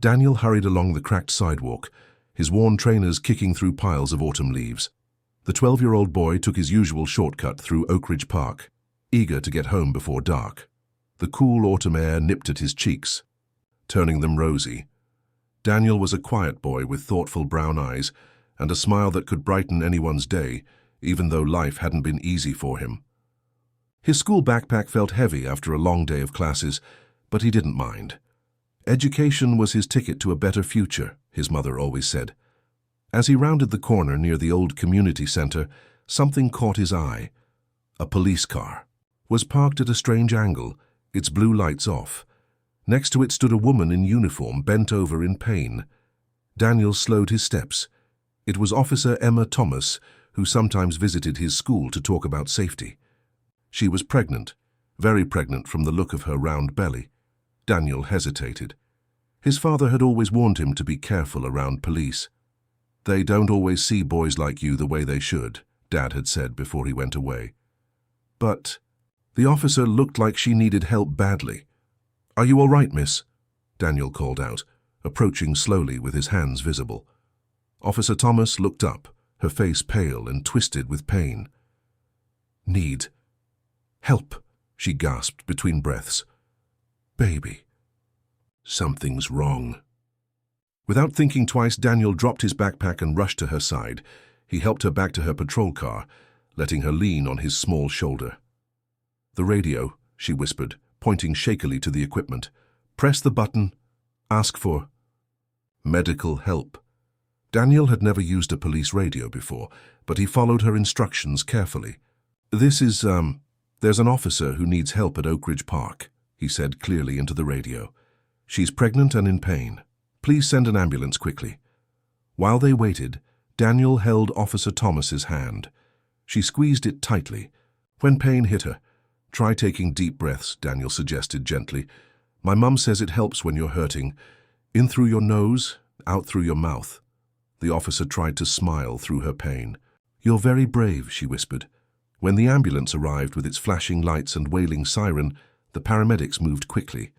Daniel hurried along the cracked sidewalk, his worn trainers kicking through piles of autumn leaves. The 12-year-old boy took his usual shortcut through Oak Ridge Park, eager to get home before dark. The cool autumn air nipped at his cheeks, turning them rosy. Daniel was a quiet boy with thoughtful brown eyes and a smile that could brighten anyone's day, even though life hadn't been easy for him. His school backpack felt heavy after a long day of classes, but he didn't mind. Education was his ticket to a better future, his mother always said. As he rounded the corner near the old community center, something caught his eye. A police car was parked at a strange angle, its blue lights off. Next to it stood a woman in uniform, bent over in pain. Daniel slowed his steps. It was Officer Emma Thomas, who sometimes visited his school to talk about safety. She was pregnant, very pregnant from the look of her round belly. Daniel hesitated. His father had always warned him to be careful around police. "They don't always see boys like you the way they should," Dad had said before he went away. But the officer looked like she needed help badly. "Are you all right, miss?" Daniel called out, approaching slowly with his hands visible. Officer Thomas looked up, her face pale and twisted with pain. "Need help," she gasped between breaths. "Baby, something's wrong." Without thinking twice, Daniel dropped his backpack and rushed to her side. He helped her back to her patrol car, letting her lean on his small shoulder. "The radio," she whispered, pointing shakily to the equipment. "Press the button. Ask for medical help." Daniel had never used a police radio before, but he followed her instructions carefully. There's an officer who needs help at Oak Ridge Park," he said clearly into the radio. "She's pregnant and in pain. Please send an ambulance quickly." While they waited, Daniel held Officer Thomas's hand. She squeezed it tightly. When pain hit her, "Try taking deep breaths," Daniel suggested gently. "My mum says it helps when you're hurting. In through your nose, out through your mouth." The officer tried to smile through her pain. "You're very brave," she whispered. When the ambulance arrived with its flashing lights and wailing siren, the paramedics moved quickly.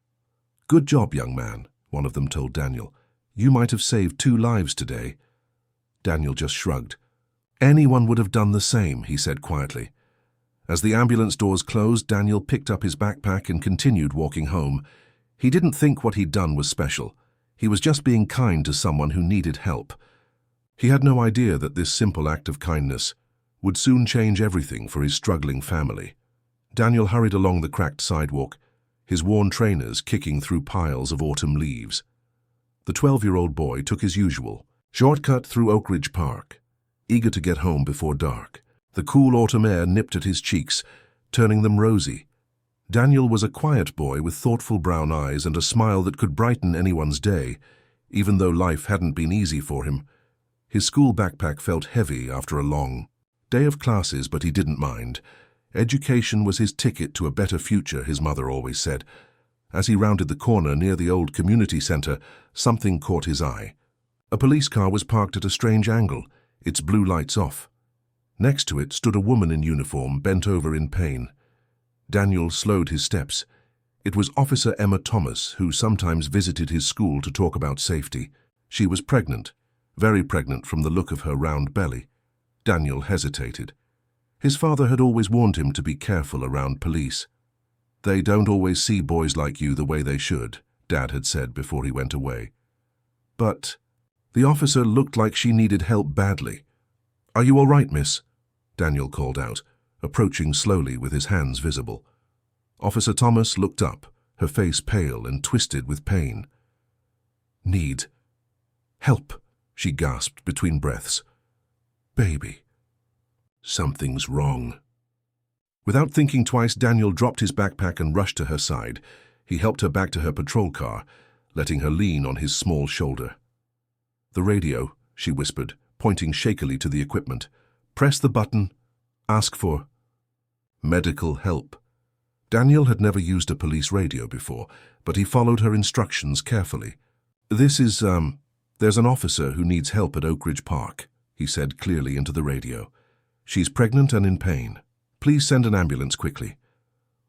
"Good job, young man," one of them told Daniel. "You might have saved 2 lives today." Daniel just shrugged. "Anyone would have done the same," he said quietly. As the ambulance doors closed, Daniel picked up his backpack and continued walking home. He didn't think what he'd done was special. He was just being kind to someone who needed help. He had no idea that this simple act of kindness would soon change everything for his struggling family. Daniel hurried along the cracked sidewalk, his worn trainers kicking through piles of autumn leaves. The 12-year-old boy took his usual shortcut through Oak Ridge Park, eager to get home before dark. The cool autumn air nipped at his cheeks, turning them rosy. Daniel was a quiet boy with thoughtful brown eyes and a smile that could brighten anyone's day, even though life hadn't been easy for him. His school backpack felt heavy after a long day of classes, but he didn't mind. Education was his ticket to a better future, his mother always said. As he rounded the corner near the old community center, something caught his eye. A police car was parked at a strange angle, its blue lights off. Next to it stood a woman in uniform, bent over in pain. Daniel slowed his steps. It was Officer Emma Thomas, who sometimes visited his school to talk about safety. She was pregnant, very pregnant from the look of her round belly. Daniel hesitated. His father had always warned him to be careful around police. "They don't always see boys like you the way they should," Dad had said before he went away. But the officer looked like she needed help badly. "Are you all right, miss?" Daniel called out, approaching slowly with his hands visible. Officer Thomas looked up, her face pale and twisted with pain. "Need help," she gasped between breaths. "Baby, something's wrong." Without thinking twice, Daniel dropped his backpack and rushed to her side. He helped her back to her patrol car, letting her lean on his small shoulder. "The radio," she whispered, pointing shakily to the equipment. "Press the button. Ask for medical help." Daniel had never used a police radio before, but he followed her instructions carefully. There's an officer who needs help at Oak Ridge Park," he said clearly into the radio. "She's pregnant and in pain. Please send an ambulance quickly."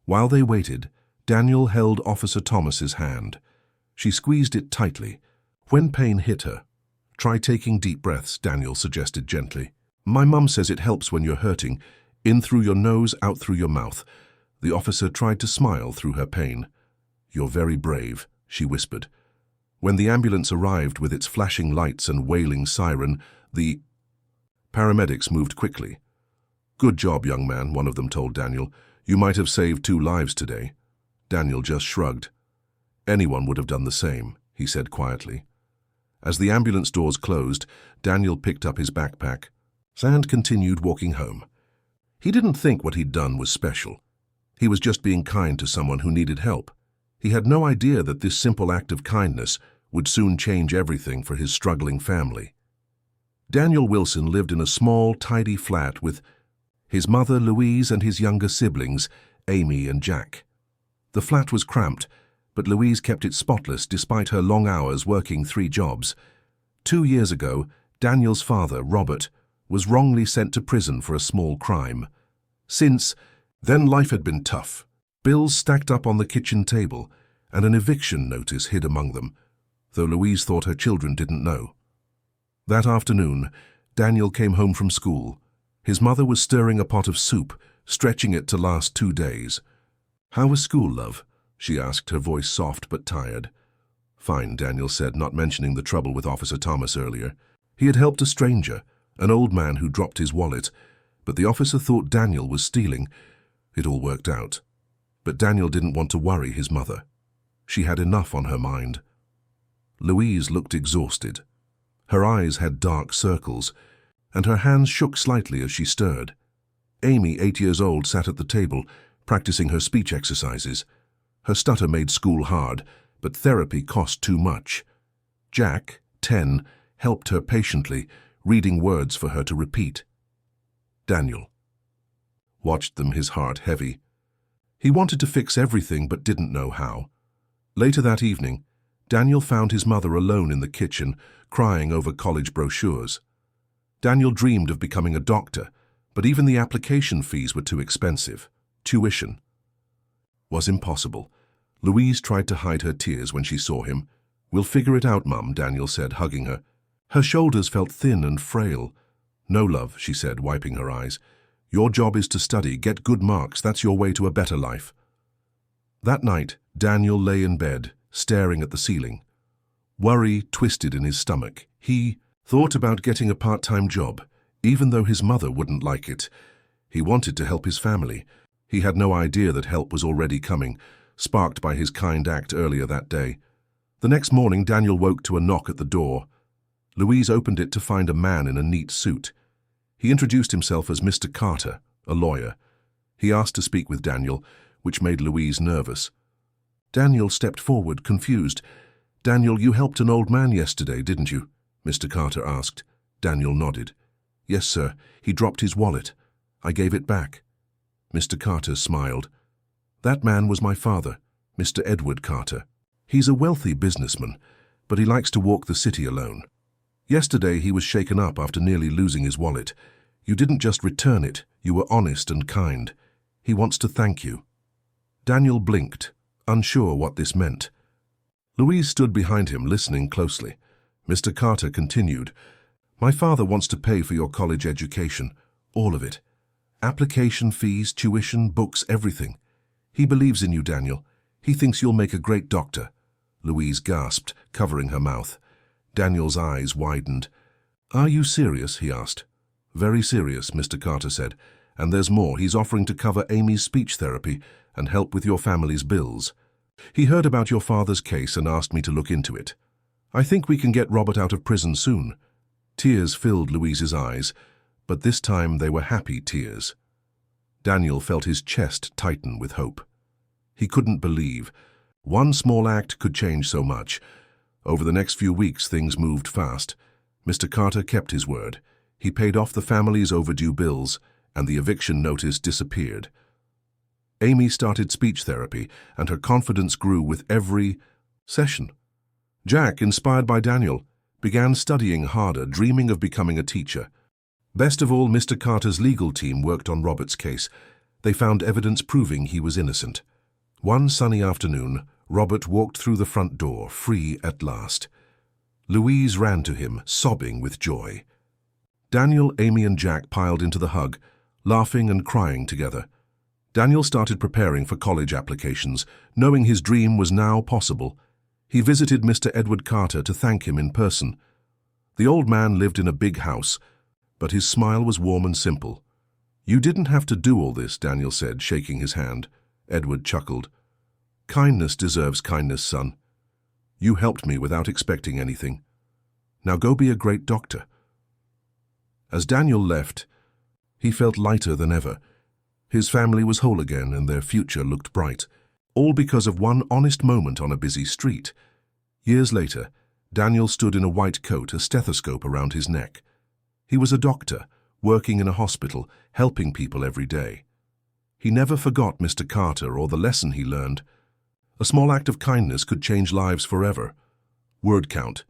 While they waited, Daniel held Officer Thomas's hand. She squeezed it tightly. When pain hit her, try taking deep breaths, Daniel suggested gently. My mum says it helps when you're hurting. In through your nose, out through your mouth. The officer tried to smile through her pain. You're very brave, she whispered. When the ambulance arrived with its flashing lights and wailing siren, the paramedics moved quickly. Good job, young man, one of them told Daniel. You might have saved 2 lives today. Daniel just shrugged. Anyone would have done the same, he said quietly. As the ambulance doors closed, Daniel picked up his backpack. Sand continued walking home. He didn't think what he'd done was special. He was just being kind to someone who needed help. He had no idea that this simple act of kindness would soon change everything for his struggling family. Daniel Wilson lived in a small, tidy flat with his mother, Louise, and his younger siblings, Amy and Jack. The flat was cramped, but Louise kept it spotless despite her long hours working 3 jobs. 2 years ago, Daniel's father, Robert, was wrongly sent to prison for a small crime. Since then, life had been tough. Bills stacked up on the kitchen table, and an eviction notice hid among them, though Louise thought her children didn't know. That afternoon, Daniel came home from school. His mother was stirring a pot of soup, stretching it to last 2 days. How was school, love? She asked, her voice soft but tired. Fine, Daniel said, not mentioning the trouble with Officer Thomas earlier. He had helped a stranger, an old man who dropped his wallet, but the officer thought Daniel was stealing. It all worked out. But Daniel didn't want to worry his mother. She had enough on her mind. Louise looked exhausted. Her eyes had dark circles, and her hands shook slightly as she stirred. Amy, 8 years old, sat at the table, practicing her speech exercises. Her stutter made school hard, but therapy cost too much. Jack, 10, helped her patiently, reading words for her to repeat. Daniel watched them, his heart heavy. He wanted to fix everything but didn't know how. Later that evening, Daniel found his mother alone in the kitchen, crying over college brochures. Daniel dreamed of becoming a doctor, but even the application fees were too expensive. Tuition was impossible. Louise tried to hide her tears when she saw him. We'll figure it out, Mum, Daniel said, hugging her. Her shoulders felt thin and frail. No, love, she said, wiping her eyes. Your job is to study, get good marks. That's your way to a better life. That night, Daniel lay in bed, staring at the ceiling. Worry twisted in his stomach. He thought about getting a part-time job, even though his mother wouldn't like it. He wanted to help his family. He had no idea that help was already coming, sparked by his kind act earlier that day. The next morning, Daniel woke to a knock at the door. Louise opened it to find a man in a neat suit. He introduced himself as Mr. Carter, a lawyer. He asked to speak with Daniel, which made Louise nervous. Daniel stepped forward, confused. Daniel, you helped an old man yesterday, didn't you? Mr. Carter asked. Daniel nodded. Yes, sir. He dropped his wallet. I gave it back. Mr. Carter smiled. That man was my father, Mr. Edward Carter. He's a wealthy businessman, but he likes to walk the city alone. Yesterday he was shaken up after nearly losing his wallet. You didn't just return it, you were honest and kind. He wants to thank you. Daniel blinked, unsure what this meant. Louise stood behind him, listening closely. Mr. Carter continued, My father wants to pay for your college education, all of it. Application fees, tuition, books, everything. He believes in you, Daniel. He thinks you'll make a great doctor. Louise gasped, covering her mouth. Daniel's eyes widened. Are you serious? He asked. Very serious, Mr. Carter said. And there's more. He's offering to cover Amy's speech therapy and help with your family's bills. He heard about your father's case and asked me to look into it. I think we can get Robert out of prison soon. Tears filled Louise's eyes, but this time they were happy tears. Daniel felt his chest tighten with hope. He couldn't believe. One small act could change so much. Over the next few weeks, things moved fast. Mr. Carter kept his word. He paid off the family's overdue bills, and the eviction notice disappeared. Amy started speech therapy, and her confidence grew with every session. Jack, inspired by Daniel, began studying harder, dreaming of becoming a teacher. Best of all, Mr. Carter's legal team worked on Robert's case. They found evidence proving he was innocent. One sunny afternoon, Robert walked through the front door, free at last. Louise ran to him, sobbing with joy. Daniel, Amy and Jack piled into the hug, laughing and crying together. Daniel started preparing for college applications, knowing his dream was now possible. He visited Mr. Edward Carter to thank him in person. The old man lived in a big house, but his smile was warm and simple. "You didn't have to do all this," Daniel said, shaking his hand. Edward chuckled. "Kindness deserves kindness, son. You helped me without expecting anything. Now go be a great doctor." As Daniel left, he felt lighter than ever. His family was whole again and their future looked bright, all because of one honest moment on a busy street. Years later, Daniel stood in a white coat, a stethoscope around his neck. He was a doctor, working in a hospital, helping people every day. He never forgot Mr. Carter or the lesson he learned. A small act of kindness could change lives forever. Word count: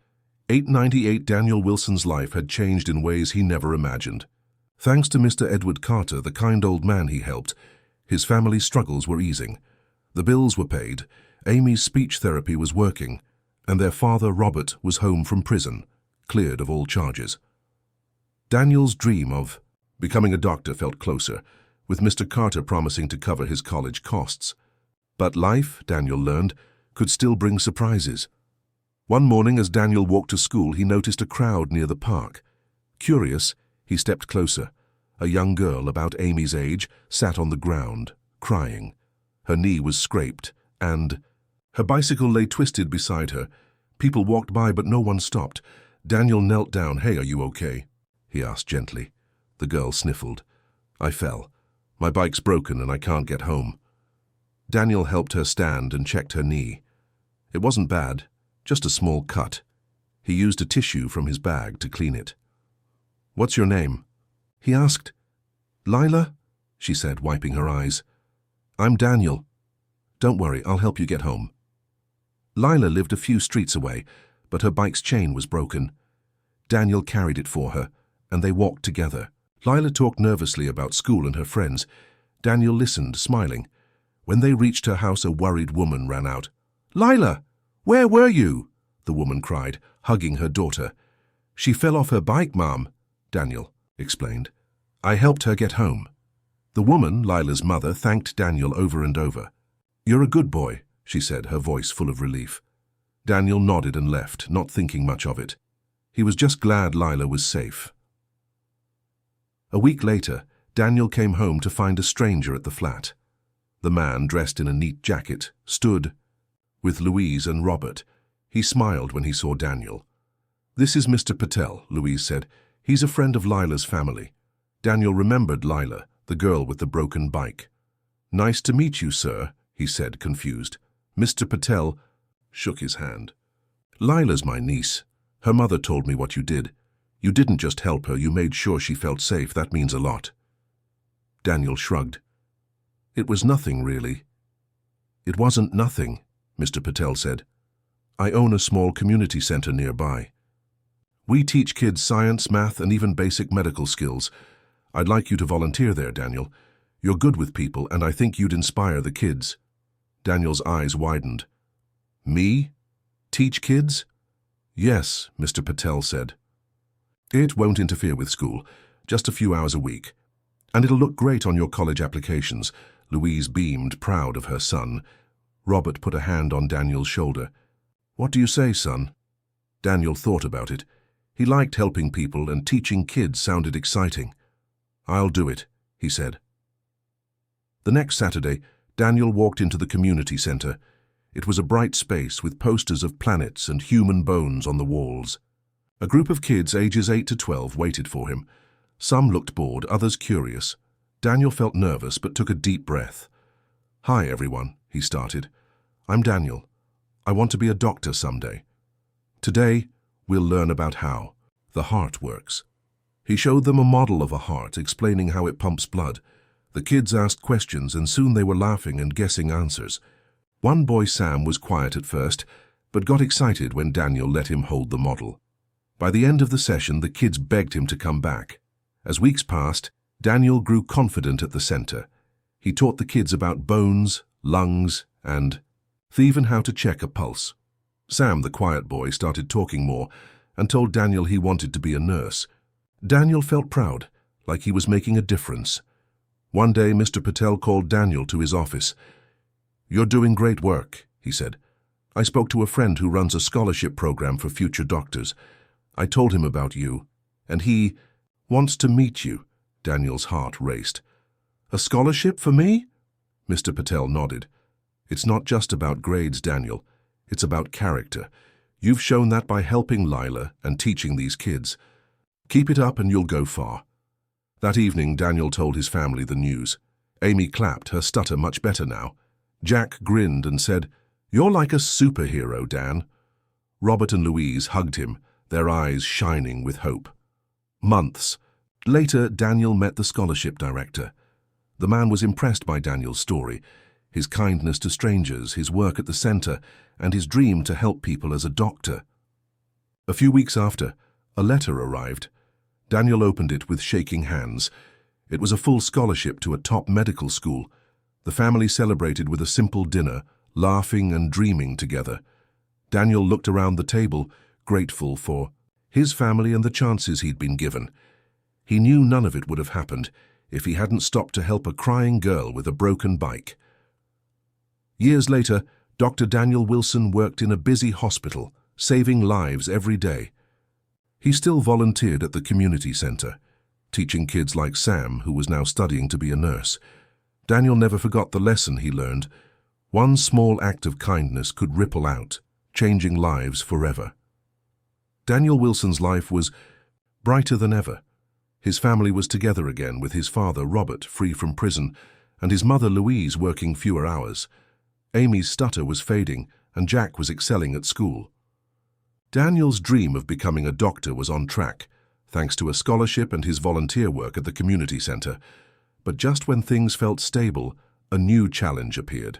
898. Daniel Wilson's life had changed in ways he never imagined. Thanks to Mr. Edward Carter, the kind old man he helped, his family's struggles were easing. The bills were paid, Amy's speech therapy was working, and their father, Robert, was home from prison, cleared of all charges. Daniel's dream of becoming a doctor felt closer, with Mr. Carter promising to cover his college costs. But life, Daniel learned, could still bring surprises. One morning as Daniel walked to school, he noticed a crowd near the park. Curious, he stepped closer. A young girl, about Amy's age, sat on the ground, crying. Her knee was scraped, and her bicycle lay twisted beside her. People walked by, but no one stopped. Daniel knelt down. "Hey, are you okay?" he asked gently. The girl sniffled. "I fell. My bike's broken and I can't get home." Daniel helped her stand and checked her knee. It wasn't bad, just a small cut. He used a tissue from his bag to clean it. "What's your name?" he asked. "Lila," she said, wiping her eyes. "I'm Daniel. Don't worry, I'll help you get home." Lila lived a few streets away, but her bike's chain was broken. Daniel carried it for her, and they walked together. Lila talked nervously about school and her friends. Daniel listened, smiling. When they reached her house, a worried woman ran out. "Lila, where were you?" the woman cried, hugging her daughter. "She fell off her bike, Mom," Daniel explained. "I helped her get home." The woman, Lila's mother, thanked Daniel over and over. "You're a good boy," she said, her voice full of relief. Daniel nodded and left, not thinking much of it. He was just glad Lila was safe. A week later, Daniel came home to find a stranger at the flat. The man, dressed in a neat jacket, stood with Louise and Robert. He smiled when he saw Daniel. "This is Mr. Patel," Louise said. "He's a friend of Lila's family." Daniel remembered Lila, the girl with the broken bike. "Nice to meet you, sir," he said, confused. Mr. Patel shook his hand. "Lila's my niece. Her mother told me what you did. You didn't just help her, you made sure she felt safe. That means a lot." Daniel shrugged. "It was nothing, really." "It wasn't nothing," Mr. Patel said. "I own a small community center nearby. We teach kids science, math, and even basic medical skills. I'd like you to volunteer there, Daniel. You're good with people, and I think you'd inspire the kids." Daniel's eyes widened. "Me? Teach kids?" "Yes," Mr. Patel said. "It won't interfere with school, just a few hours a week. And it'll look great on your college applications." Louise beamed, proud of her son. Robert put a hand on Daniel's shoulder. "What do you say, son?" Daniel thought about it. He liked helping people, and teaching kids sounded exciting. "I'll do it," he said. The next Saturday, Daniel walked into the community center. It was a bright space with posters of planets and human bones on the walls. A group of kids ages 8 to 12 waited for him. Some looked bored, others curious. Daniel felt nervous but took a deep breath. "Hi, everyone," he started. "I'm Daniel. I want to be a doctor someday. Today, we'll learn about how the heart works." He showed them a model of a heart, explaining how it pumps blood. The kids asked questions, and soon they were laughing and guessing answers. One boy, Sam, was quiet at first, but got excited when Daniel let him hold the model. By the end of the session, the kids begged him to come back. As weeks passed, Daniel grew confident at the center. He taught the kids about bones, lungs, and even how to check a pulse. Sam, the quiet boy, started talking more and told Daniel he wanted to be a nurse. Daniel felt proud, like he was making a difference. One day, Mr. Patel called Daniel to his office. "You're doing great work," he said. "I spoke to a friend who runs a scholarship program for future doctors. I told him about you, and he wants to meet you." Daniel's heart raced. "A scholarship for me?" Mr. Patel nodded. "It's not just about grades, Daniel. It's about character. You've shown that by helping Lila and teaching these kids. Keep it up and you'll go far." That evening, Daniel told his family the news. Amy clapped, her stutter much better now. Jack grinned and said, "You're like a superhero, Dan." Robert and Louise hugged him, their eyes shining with hope. Months later, Daniel met the scholarship director. The man was impressed by Daniel's story, his kindness to strangers, his work at the center, and his dream to help people as a doctor. A few weeks after, a letter arrived. Daniel opened it with shaking hands. It was a full scholarship to a top medical school. The family celebrated with a simple dinner, laughing and dreaming together. Daniel looked around the table, grateful for his family and the chances he'd been given. He knew none of it would have happened if he hadn't stopped to help a crying girl with a broken bike. Years later, Dr. Daniel Wilson worked in a busy hospital, saving lives every day. He still volunteered at the community center, teaching kids like Sam, who was now studying to be a nurse. Daniel never forgot the lesson he learned. One small act of kindness could ripple out, changing lives forever. Daniel Wilson's life was brighter than ever. His family was together again, with his father, Robert, free from prison, and his mother, Louise, working fewer hours. Amy's stutter was fading, and Jack was excelling at school. Daniel's dream of becoming a doctor was on track, thanks to a scholarship and his volunteer work at the community center. But just when things felt stable, a new challenge appeared.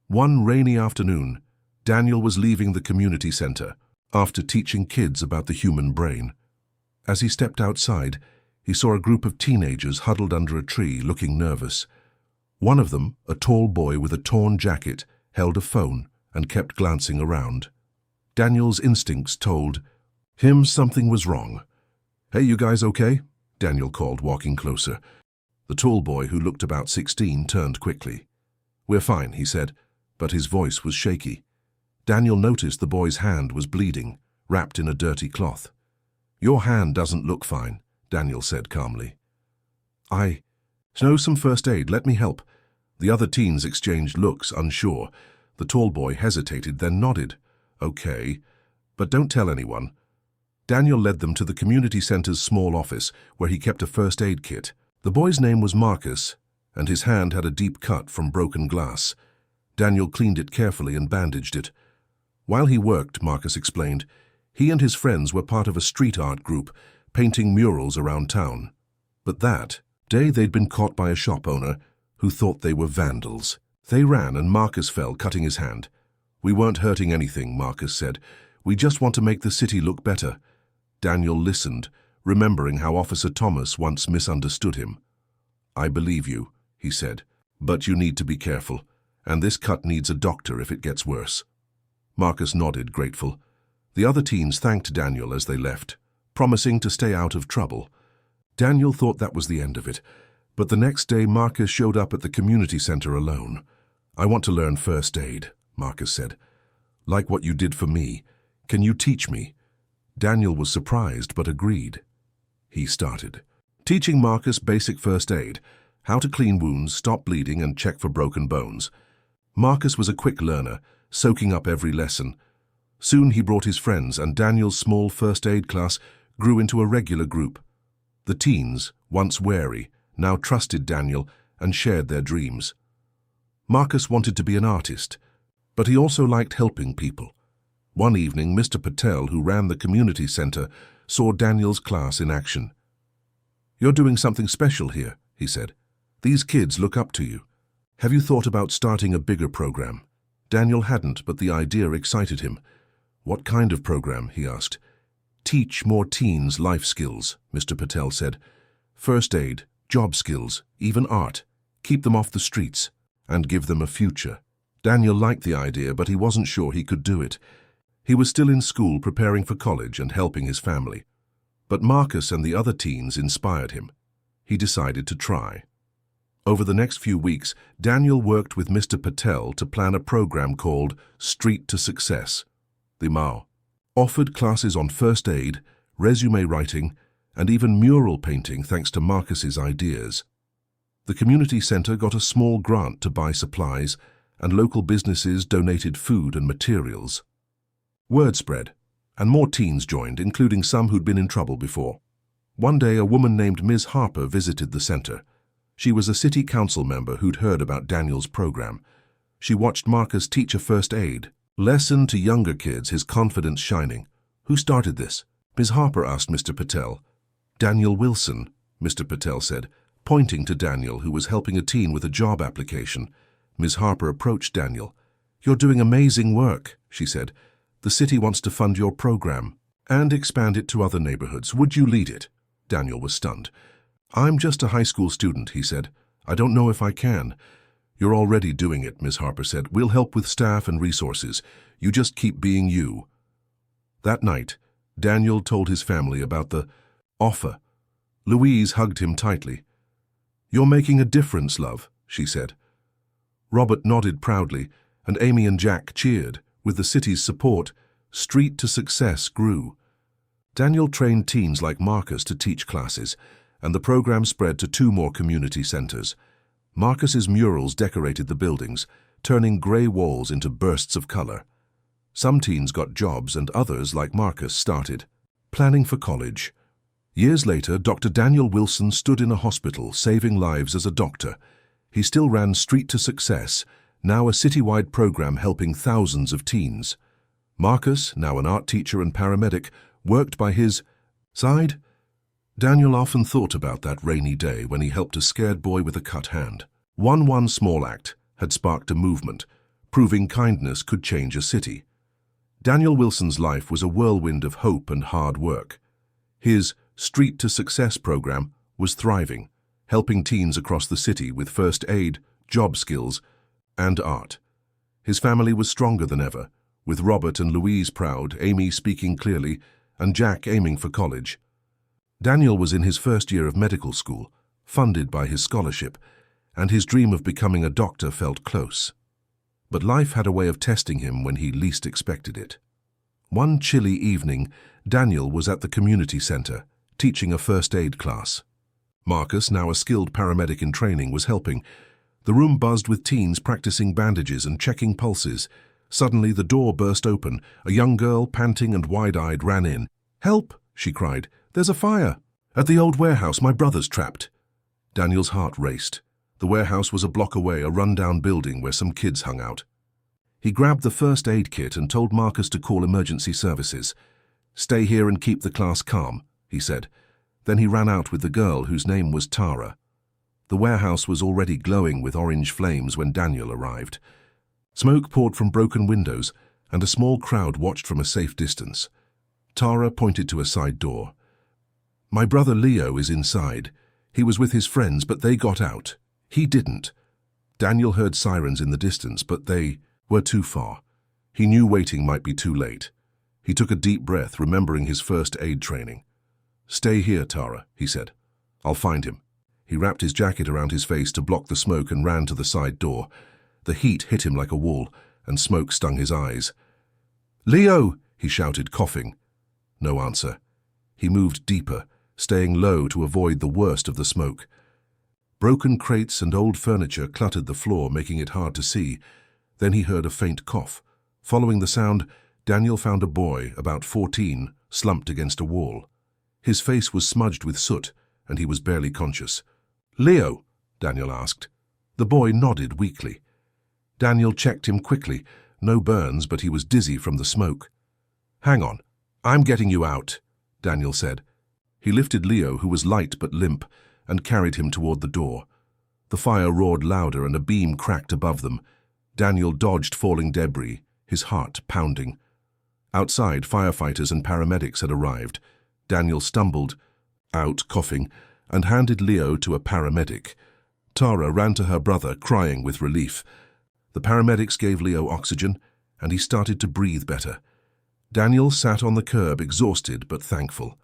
One rainy afternoon, Daniel was leaving the community center after teaching kids about the human brain. As he stepped outside, he saw a group of teenagers huddled under a tree, looking nervous. One of them, a tall boy with a torn jacket, held a phone and kept glancing around. Daniel's instincts told him something was wrong. "Hey, you guys okay?" Daniel called, walking closer. The tall boy, who looked about 16, turned quickly. "We're fine," he said, but his voice was shaky. Daniel noticed the boy's hand was bleeding, wrapped in a dirty cloth. "Your hand doesn't look fine," Daniel said calmly. "I know some first aid. Let me help." The other teens exchanged looks, unsure. The tall boy hesitated, then nodded. "Okay, but don't tell anyone." Daniel led them to the community center's small office, where he kept a first aid kit. The boy's name was Marcus, and his hand had a deep cut from broken glass. Daniel cleaned it carefully and bandaged it. While he worked, Marcus explained, he and his friends were part of a street art group, painting murals around town. But that day they'd been caught by a shop owner who thought they were vandals. They ran and Marcus fell, cutting his hand. "We weren't hurting anything," Marcus said. "We just want to make the city look better." Daniel listened, remembering how Officer Thomas once misunderstood him. "I believe you," he said, "but you need to be careful, and this cut needs a doctor if it gets worse." Marcus nodded, grateful. The other teens thanked Daniel as they left, promising to stay out of trouble. Daniel thought that was the end of it, but the next day Marcus showed up at the community center alone. "I want to learn first aid," Marcus said. "Like what you did for me. Can you teach me?" Daniel was surprised but agreed. He started teaching Marcus basic first aid, how to clean wounds, stop bleeding, and check for broken bones. Marcus was a quick learner, soaking up every lesson. Soon he brought his friends, and Daniel's small first aid class grew into a regular group. The teens, once wary, now trusted Daniel and shared their dreams. Marcus wanted to be an artist, but he also liked helping people. One evening, Mr. Patel, who ran the community center, saw Daniel's class in action. "You're doing something special here," he said. "These kids look up to you. Have you thought about starting a bigger program?" Daniel hadn't, but the idea excited him. "What kind of program?" he asked. "Teach more teens life skills," Mr. Patel said. "First aid, job skills, even art. Keep them off the streets and give them a future." Daniel liked the idea, but he wasn't sure he could do it. He was still in school preparing for college and helping his family. But Marcus and the other teens inspired him. He decided to try. Over the next few weeks, Daniel worked with Mr. Patel to plan a program called Street to Success. The MAO offered classes on first aid, resume writing, and even mural painting thanks to Marcus's ideas. The community center got a small grant to buy supplies, and local businesses donated food and materials. Word spread, and more teens joined, including some who'd been in trouble before. One day, a woman named Ms. Harper visited the center. She was a city council member who'd heard about Daniel's program. She watched Marcus teach a first aid lesson to younger kids, his confidence shining. "Who started this?" Ms. Harper asked Mr. Patel. "Daniel Wilson," Mr. Patel said, pointing to Daniel, who was helping a teen with a job application. Ms. Harper approached Daniel. "You're doing amazing work," she said. "The city wants to fund your program and expand it to other neighborhoods. Would you lead it?" Daniel was stunned. "I'm just a high school student," he said. "I don't know if I can." "You're already doing it," Ms. Harper said. "We'll help with staff and resources. You just keep being you." That night, Daniel told his family about the offer. Louise hugged him tightly. "You're making a difference, love," she said. Robert nodded proudly, and Amy and Jack cheered. With the city's support, Street to Success grew. Daniel trained teens like Marcus to teach classes, and the program spread to 2 more community centers. Marcus's murals decorated the buildings, turning gray walls into bursts of color. Some teens got jobs, and others, like Marcus, started planning for college. Years later, Dr. Daniel Wilson stood in a hospital, saving lives as a doctor. He still ran Street to Success, now a citywide program helping thousands of teens. Marcus, now an art teacher and paramedic, worked by his side. Daniel often thought about that rainy day when he helped a scared boy with a cut hand. One small act had sparked a movement, proving kindness could change a city. Daniel Wilson's life was a whirlwind of hope and hard work. His Street to Success program was thriving, helping teens across the city with first aid, job skills, and art. His family was stronger than ever, with Robert and Louise proud, Amy speaking clearly, and Jack aiming for college. Daniel was in his first year of medical school, funded by his scholarship, and his dream of becoming a doctor felt close. But life had a way of testing him when he least expected it. One chilly evening, Daniel was at the community center, teaching a first aid class. Marcus, now a skilled paramedic in training, was helping. The room buzzed with teens practicing bandages and checking pulses. Suddenly, the door burst open. A young girl, panting and wide-eyed, ran in. "Help!" she cried. "There's a fire! At the old warehouse, my brother's trapped." Daniel's heart raced. The warehouse was a block away, a rundown building where some kids hung out. He grabbed the first aid kit and told Marcus to call emergency services. "Stay here and keep the class calm," he said. Then he ran out with the girl, whose name was Tara. The warehouse was already glowing with orange flames when Daniel arrived. Smoke poured from broken windows, and a small crowd watched from a safe distance. Tara pointed to a side door. "My brother Leo is inside. He was with his friends, but they got out. He didn't." Daniel heard sirens in the distance, but they were too far. He knew waiting might be too late. He took a deep breath, remembering his first aid training. "Stay here, Tara," he said. "I'll find him." He wrapped his jacket around his face to block the smoke and ran to the side door. The heat hit him like a wall, and smoke stung his eyes. "Leo!" he shouted, coughing. No answer. He moved deeper, staying low to avoid the worst of the smoke. Broken crates and old furniture cluttered the floor, making it hard to see. Then he heard a faint cough. Following the sound, Daniel found a boy, about 14, slumped against a wall. His face was smudged with soot, and he was barely conscious. "Leo?" Daniel asked. The boy nodded weakly. Daniel checked him quickly. No burns, but he was dizzy from the smoke. "Hang on. I'm getting you out," Daniel said. He lifted Leo, who was light but limp, and carried him toward the door. The fire roared louder and a beam cracked above them. Daniel dodged falling debris, his heart pounding. Outside, firefighters and paramedics had arrived. Daniel stumbled out, coughing, and handed Leo to a paramedic. Tara ran to her brother, crying with relief. The paramedics gave Leo oxygen, and he started to breathe better. Daniel sat on the curb, exhausted but thankful.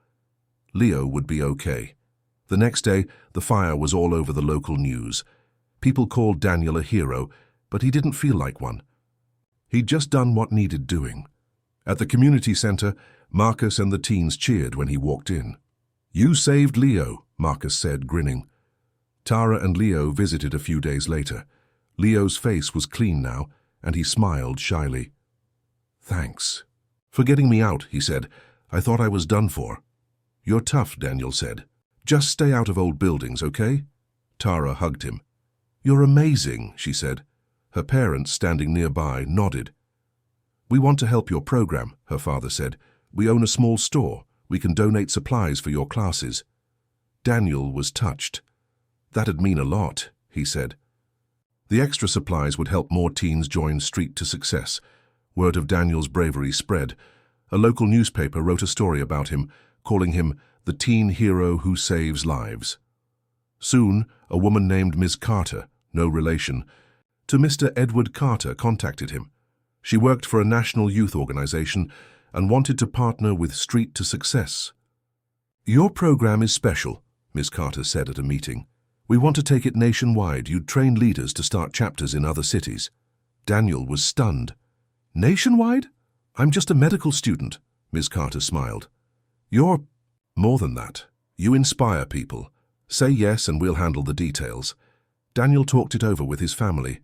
Leo would be okay. The next day, the fire was all over the local news. People called Daniel a hero, but he didn't feel like one. He'd just done what needed doing. At the community center, Marcus and the teens cheered when he walked in. "You saved Leo," Marcus said, grinning. Tara and Leo visited a few days later. Leo's face was clean now, and he smiled shyly. "Thanks for getting me out," he said. "I thought I was done for." "You're tough," Daniel said. "Just stay out of old buildings, okay?" Tara hugged him. "You're amazing," she said. Her parents, standing nearby, nodded. "We want to help your program," her father said. "We own a small store. We can donate supplies for your classes." Daniel was touched. "That'd mean a lot," he said. The extra supplies would help more teens join Street to Success. Word of Daniel's bravery spread. A local newspaper wrote a story about him, calling him the teen hero who saves lives. Soon, a woman named Ms. Carter, no relation, to Mr. Edward Carter, contacted him. She worked for a national youth organization and wanted to partner with Street to Success. "Your program is special," Ms. Carter said at a meeting. "We want to take it nationwide. You'd train leaders to start chapters in other cities." Daniel was stunned. "Nationwide? I'm just a medical student," Ms. Carter smiled. "You're more than that. You inspire people. Say yes and we'll handle the details." Daniel talked it over with his family.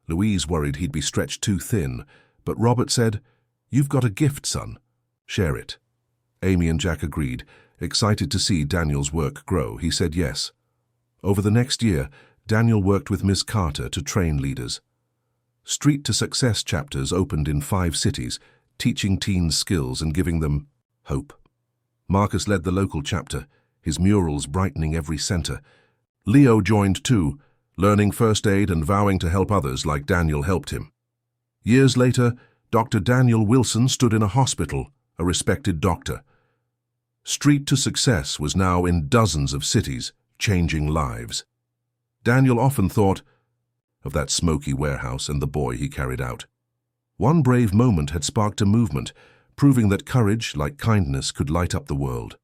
Louise worried he'd be stretched too thin, but Robert said, "You've got a gift, son. Share it." Amy and Jack agreed, excited to see Daniel's work grow. He said yes. Over the next year, Daniel worked with Ms. Carter to train leaders. Street to Success chapters opened in 5 cities, teaching teens skills and giving them hope. Marcus led the local chapter, his murals brightening every center. Leo joined too, learning first aid and vowing to help others like Daniel helped him. Years later, Dr. Daniel Wilson stood in a hospital, a respected doctor. Street to Success was now in dozens of cities, changing lives. Daniel often thought of that smoky warehouse and the boy he carried out. One brave moment had sparked a movement, proving that courage, like kindness, could light up the world.